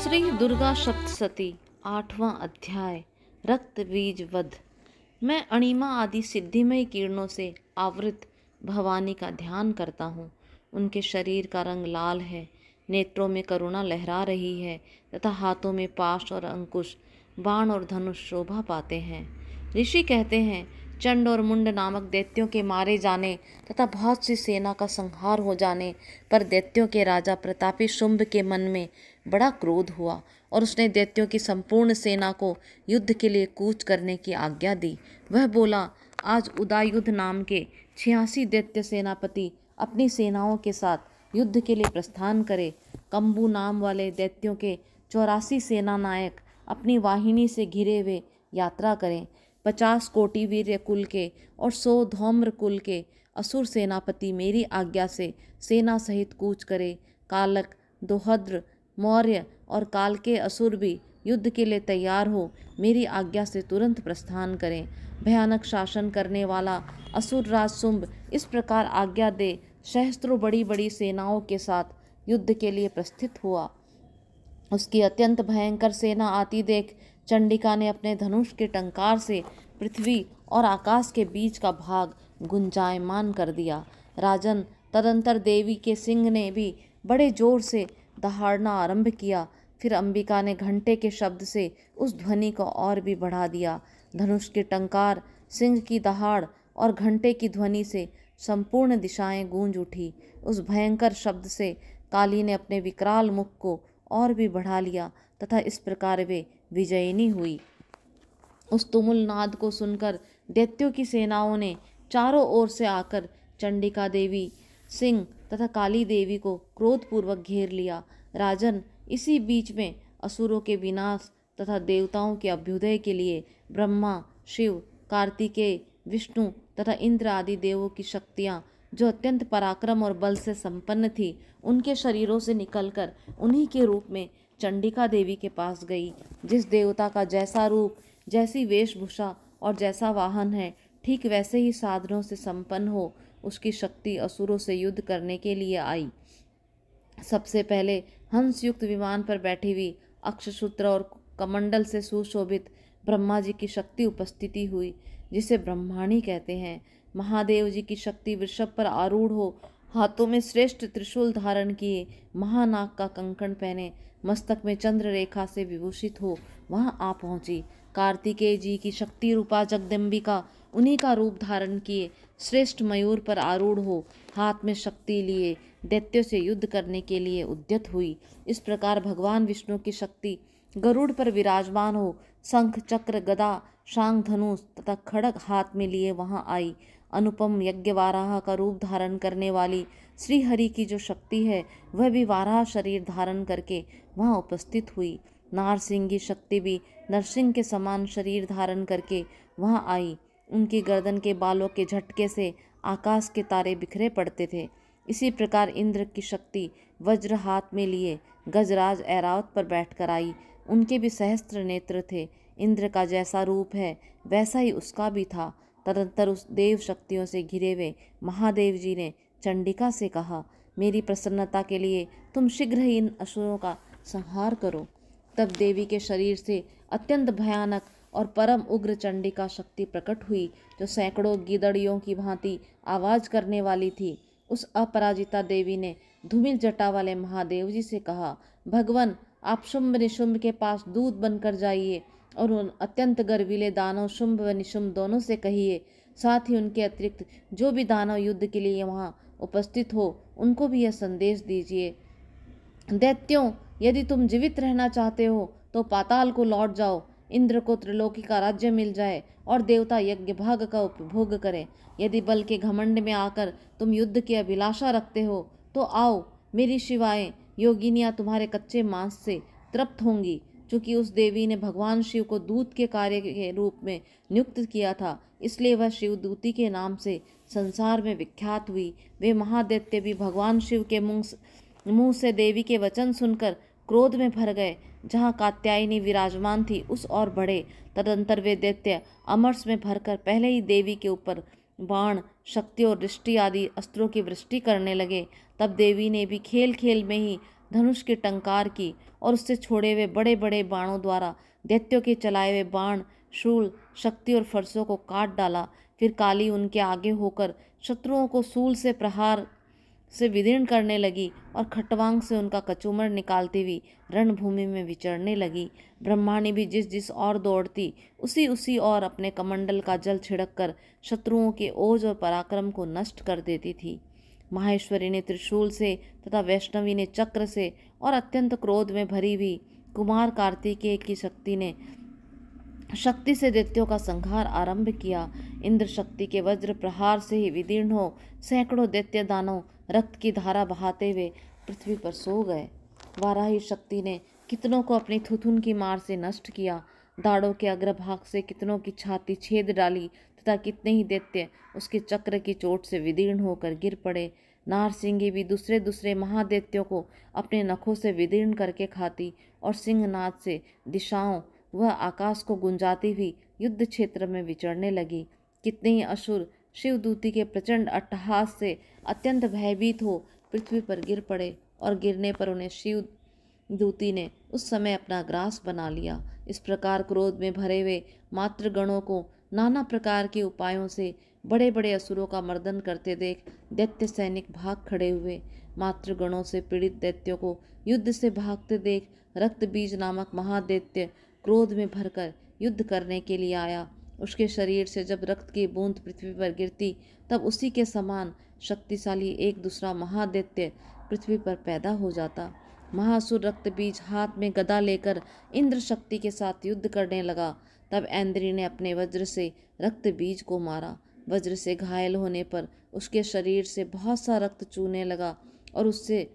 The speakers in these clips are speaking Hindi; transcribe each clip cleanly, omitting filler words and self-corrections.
श्री दुर्गा सप्तशती 8वां अध्याय रक्त बीज वध। मैं अणिमा आदि सिद्धिमय किरणों से आवृत भवानी का ध्यान करता हूँ। उनके शरीर का रंग लाल है, नेत्रों में करुणा लहरा रही है तथा हाथों में पाश और अंकुश, बाण और धनुष शोभा पाते हैं। ऋषि कहते हैं, चंड और मुंड नामक दैत्यों के मारे जाने तथा बहुत सी सेना का संहार हो जाने पर दैत्यों के राजा प्रतापी शुंभ के मन में बड़ा क्रोध हुआ और उसने दैत्यों की संपूर्ण सेना को युद्ध के लिए कूच करने की आज्ञा दी। वह बोला, आज उदायुध नाम के 86 दैत्य सेनापति अपनी सेनाओं के साथ युद्ध के लिए प्रस्थान करे। कंबू नाम वाले दैत्यों के 84 सेना नायक अपनी वाहिनी से घिरे हुए यात्रा करें। 50 कोटि वीर्य कुल के और 100 धौम्र कुल के असुर सेनापति मेरी आज्ञा से सेना सहित कूच करे। कालक, दोहद्र, मौर्य और काल के असुर भी युद्ध के लिए तैयार हो मेरी आज्ञा से तुरंत प्रस्थान करें। भयानक शासन करने वाला असुर राज शुंभ इस प्रकार आज्ञा दे सहस्त्रों बड़ी बड़ी सेनाओं के साथ युद्ध के लिए प्रस्थित हुआ। उसकी अत्यंत भयंकर सेना आती देख चंडिका ने अपने धनुष के टंकार से पृथ्वी और आकाश के बीच का भाग गुंजायमान कर दिया। राजन, तदंतर देवी के सिंह ने भी बड़े जोर से दहाड़ना आरंभ किया। फिर अंबिका ने घंटे के शब्द से उस ध्वनि को और भी बढ़ा दिया। धनुष के टंकार, सिंह की दहाड़ और घंटे की ध्वनि से संपूर्ण दिशाएं गूंज उठी। उस भयंकर शब्द से काली ने अपने विकराल मुख को और भी बढ़ा लिया तथा इस प्रकार वे विजयिनी हुई। उस तुमुल नाद को सुनकर दैत्यों की सेनाओं ने चारों ओर से आकर चंडिका देवी, सिंह तथा काली देवी को क्रोधपूर्वक घेर लिया। राजन, इसी बीच में असुरों के विनाश तथा देवताओं के अभ्युदय के लिए ब्रह्मा, शिव, कार्तिकेय, विष्णु तथा इंद्र आदि देवों की शक्तियाँ, जो अत्यंत पराक्रम और बल से संपन्न थी, उनके शरीरों से निकलकर उन्हीं के रूप में चंडिका देवी के पास गई। जिस देवता का जैसा रूप, जैसी वेशभूषा और जैसा वाहन है, ठीक वैसे ही साधनों से संपन्न हो उसकी शक्ति असुरों से युद्ध करने के लिए आई। सबसे पहले हंस युक्त विमान पर बैठी हुई अक्षसूत्र और कमंडल से सुशोभित ब्रह्मा जी की शक्ति उपस्थिति हुई, जिसे ब्रह्माणी कहते हैं। महादेव जी की शक्ति वृषभ पर आरूढ़ हो, हाथों में श्रेष्ठ त्रिशूल धारण किए, महानाग का कंकण पहने, मस्तक में चंद्र रेखा से विभूषित हो वहां आ पहुंची। कार्तिकेय जी की शक्ति रूपा जगदम्बिका उन्हीं का रूप धारण किए श्रेष्ठ मयूर पर आरूढ़ हो, हाथ में शक्ति लिए दैत्यों से युद्ध करने के लिए उद्यत हुई। इस प्रकार भगवान विष्णु की शक्ति गरुड़ पर विराजमान हो शंख, चक्र, गदा, शांग, धनुष तथा खड्ग हाथ में लिए वहां आई। अनुपम यज्ञवाराह का रूप धारण करने वाली श्री हरि की जो शक्ति है, वह भी वाराह शरीर धारण करके वहां उपस्थित हुई। नारसिंह की शक्ति भी नरसिंह के समान शरीर धारण करके वहां आई। उनकी गर्दन के बालों के झटके से आकाश के तारे बिखरे पड़ते थे। इसी प्रकार इंद्र की शक्ति वज्र हाथ में लिए गजराज ऐरावत पर बैठकर आई। उनके भी सहस्त्र नेत्र थे। इंद्र का जैसा रूप है वैसा ही उसका भी था। तदंतर उस देव शक्तियों से घिरे हुए महादेव जी ने चंडिका से कहा, मेरी प्रसन्नता के लिए तुम शीघ्र ही इन असुरों का संहार करो। तब देवी के शरीर से अत्यंत भयानक और परम उग्र चंडिका शक्ति प्रकट हुई, जो सैकड़ों गिदड़ियों की भांति आवाज करने वाली थी। उस अपराजिता देवी ने धूमिल जटा वाले महादेव जी से कहा, भगवान, आप शुंभ निशुंभ के पास दूत बनकर जाइए और उन अत्यंत गर्वीले दानव शुंभ व निशुंभ दोनों से कहिए, साथ ही उनके अतिरिक्त जो भी दानव युद्ध के लिए वहाँ उपस्थित हो उनको भी यह संदेश दीजिए, दैत्यों, यदि तुम जीवित रहना चाहते हो तो पाताल को लौट जाओ। इंद्र को त्रिलोकी का राज्य मिल जाए और देवता यज्ञ भाग का उपभोग करें। यदि बल के घमंड में आकर तुम युद्ध की अभिलाषा रखते हो तो आओ, मेरी शिवाएं योगिनियां तुम्हारे कच्चे मांस से तृप्त होंगी। चूंकि उस देवी ने भगवान शिव को दूत के कार्य के रूप में नियुक्त किया था, इसलिए वह शिवदूती के नाम से संसार में विख्यात हुई। वे महादैत्य भी भगवान शिव के मुंह से देवी के वचन सुनकर क्रोध में भर गए। जहाँ कात्यायनी विराजमान थी उस और बढ़े। तदंतर वे दैत्य अमरस में भरकर पहले ही देवी के ऊपर बाण, शक्ति और दृष्टि आदि अस्त्रों की वृष्टि करने लगे। तब देवी ने भी खेल खेल में ही धनुष के टंकार की और उससे छोड़े हुए बड़े बड़े बाणों द्वारा दैत्यों के चलाए हुए बाण, शूल, शक्ति और फरसों को काट डाला। फिर काली उनके आगे होकर शत्रुओं को सूल से प्रहार से विदीर्ण करने लगी और खटवांग से उनका कचूमर निकालती हुई रणभूमि में विचरने लगी। ब्रह्माणी भी जिस जिस ओर दौड़ती उसी उसी ओर अपने कमंडल का जल छिड़क कर शत्रुओं के ओज और पराक्रम को नष्ट कर देती थी। माहेश्वरी ने त्रिशूल से तथा वैष्णवी ने चक्र से और अत्यंत क्रोध में भरी हुई कुमार कार्तिकेय की शक्ति से दैत्यों का संहार आरंभ किया। इंद्र शक्ति के वज्र प्रहार से ही विदीर्ण हो सैकड़ों दैत्य दानव रक्त की धारा बहाते हुए पृथ्वी पर सो गए। वाराही शक्ति ने कितनों को अपनी थुथुन की मार से नष्ट किया। दाढ़ों के अग्रभाग से कितनों की छाती छेद डाली तथा कितने ही दैत्य उसके चक्र की चोट से विदीर्ण होकर गिर पड़े। नारसिंगी भी दूसरे दूसरे महादैत्यों को अपने नखों से विदीर्ण करके खाती और सिंहनाद से दिशाओं वह आकाश को गुंजाती हुई युद्ध क्षेत्र में विचरने लगी। कितने ही असुर शिवदूती के प्रचंड अट्टहास से अत्यंत भयभीत हो पृथ्वी पर गिर पड़े और गिरने पर उन्हें शिवदूती ने उस समय अपना ग्रास बना लिया। इस प्रकार क्रोध में भरे हुए मातृगणों को नाना प्रकार के उपायों से बड़े बड़े असुरों का मर्दन करते देख दैत्य सैनिक भाग खड़े हुए। मातृगणों से पीड़ित दैत्यों को युद्ध से भागते देख रक्त बीज नामक महादैत्य क्रोध में भरकर युद्ध करने के लिए आया। उसके शरीर से जब रक्त की बूंद पृथ्वी पर गिरती तब उसी के समान शक्तिशाली एक दूसरा महादैत्य पृथ्वी पर पैदा हो जाता। महासुर रक्त बीज हाथ में गदा लेकर इंद्र शक्ति के साथ युद्ध करने लगा। तब ऐन्द्री ने अपने वज्र से रक्त बीज को मारा। वज्र से घायल होने पर उसके शरीर से बहुत सा रक्त चूने लगा और उससे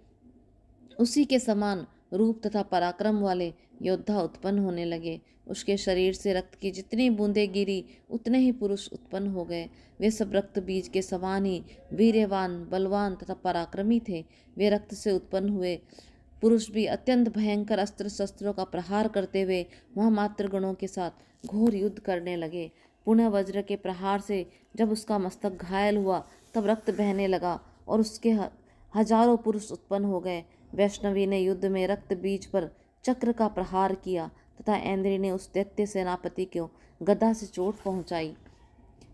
उसी के समान रूप तथा पराक्रम वाले योद्धा उत्पन्न होने लगे। उसके शरीर से रक्त की जितनी बूंदें गिरी उतने ही पुरुष उत्पन्न हो गए। वे सब रक्त बीज के समान ही वीर्यवान, बलवान तथा पराक्रमी थे। वे रक्त से उत्पन्न हुए पुरुष भी अत्यंत भयंकर अस्त्र शस्त्रों का प्रहार करते हुए वहाँ मातृगणों के साथ घोर युद्ध करने लगे। पुनः वज्र के प्रहार से जब उसका मस्तक घायल हुआ तब रक्त बहने लगा और उसके हजारों पुरुष उत्पन्न हो गए। वैष्णवी ने युद्ध में रक्त बीज पर चक्र का प्रहार किया तथा ऐन्द्री ने उस दैत्य सेनापति को गदा से चोट पहुंचाई।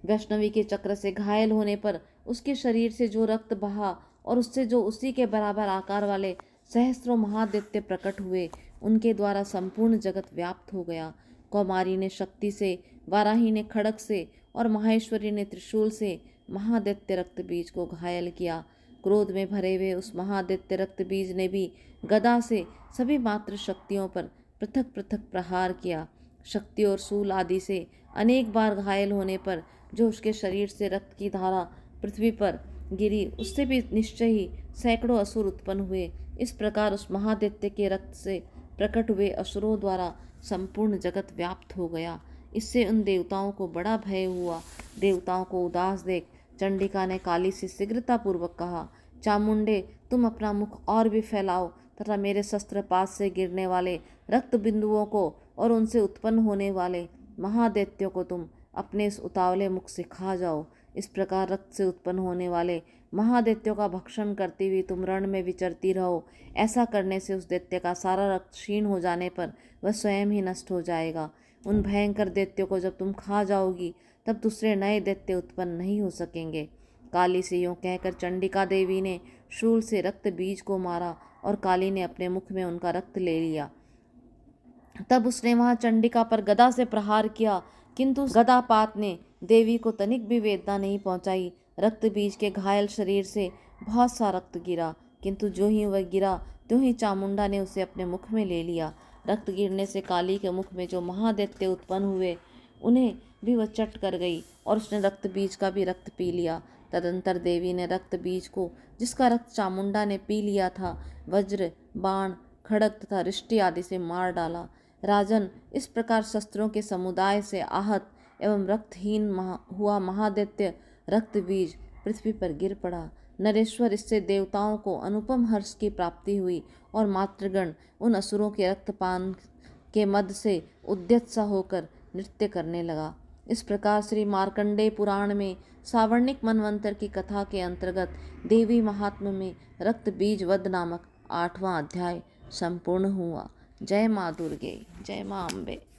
वैष्णवी के चक्र से घायल होने पर उसके शरीर से जो रक्त बहा और उससे जो उसी के बराबर आकार वाले सहस्त्रों महादैत्य प्रकट हुए, उनके द्वारा संपूर्ण जगत व्याप्त हो गया। कौमारी ने शक्ति से, वाराही ने खड़ग से और माहेश्वरी ने त्रिशूल से महादैत्य रक्त बीज को घायल किया। क्रोध में भरे हुए उस महादैत्य रक्त बीज ने भी गदा से सभी मातृ शक्तियों पर पृथक पृथक प्रहार किया। शक्ति और सूल आदि से अनेक बार घायल होने पर जो उसके शरीर से रक्त की धारा पृथ्वी पर गिरी, उससे भी निश्चय ही सैकड़ों असुर उत्पन्न हुए। इस प्रकार उस महादैत्य के रक्त से प्रकट हुए असुरों द्वारा संपूर्ण जगत व्याप्त हो गया। इससे उन देवताओं को बड़ा भय हुआ। देवताओं को उदास देख चंडिका ने काली से शीघ्रतापूर्वक कहा, चामुंडे, तुम अपना मुख और भी फैलाओ तथा मेरे शस्त्रपात से गिरने वाले रक्त बिंदुओं को और उनसे उत्पन्न होने वाले महादैत्यों को तुम अपने इस उतावले मुख से खा जाओ। इस प्रकार रक्त से उत्पन्न होने वाले महादैत्यों का भक्षण करती हुई तुम रण में विचरती रहो। ऐसा करने से उस दैत्य का सारा रक्त क्षीण हो जाने पर वह स्वयं ही नष्ट हो जाएगा। उन भयंकर दैत्यों को जब तुम खा जाओगी तब दूसरे नए दैत्य उत्पन्न नहीं हो सकेंगे। काली से यूँ कहकर चंडिका देवी ने शूल से रक्त बीज को मारा और काली ने अपने मुख में उनका रक्त ले लिया। तब उसने वहां चंडिका पर गदा से प्रहार किया, किंतु गदापात ने देवी को तनिक भी वेदना नहीं पहुंचाई। रक्त बीज के घायल शरीर से बहुत सा रक्त गिरा, किंतु जो ही वह गिरा त्यों ही चामुंडा ने उसे अपने मुख में ले लिया। रक्त गिरने से काली के मुख में जो महादैत्य उत्पन्न हुए उन्हें भी वह चट कर गई और उसने रक्त बीज का भी रक्त पी लिया। तदंतर देवी ने रक्त बीज को, जिसका रक्त चामुंडा ने पी लिया था, वज्र, बाण, खड़ग तथा रिष्टि आदि से मार डाला। राजन, इस प्रकार शस्त्रों के समुदाय से आहत एवं रक्तहीन हुआ महादैत्य रक्त बीज पृथ्वी पर गिर पड़ा। नरेश्वर, इससे देवताओं को अनुपम हर्ष की प्राप्ति हुई और मातृगण उन असुरों के रक्तपान के मद से उद्यत सा होकर नृत्य करने लगा। इस प्रकार श्री मार्कंडेय पुराण में सावर्णिक मनवंतर की कथा के अंतर्गत देवी महात्म्य में रक्त बीज वध नामक 8वां अध्याय संपूर्ण हुआ। जय माँ दुर्गे, जय माँ अम्बे।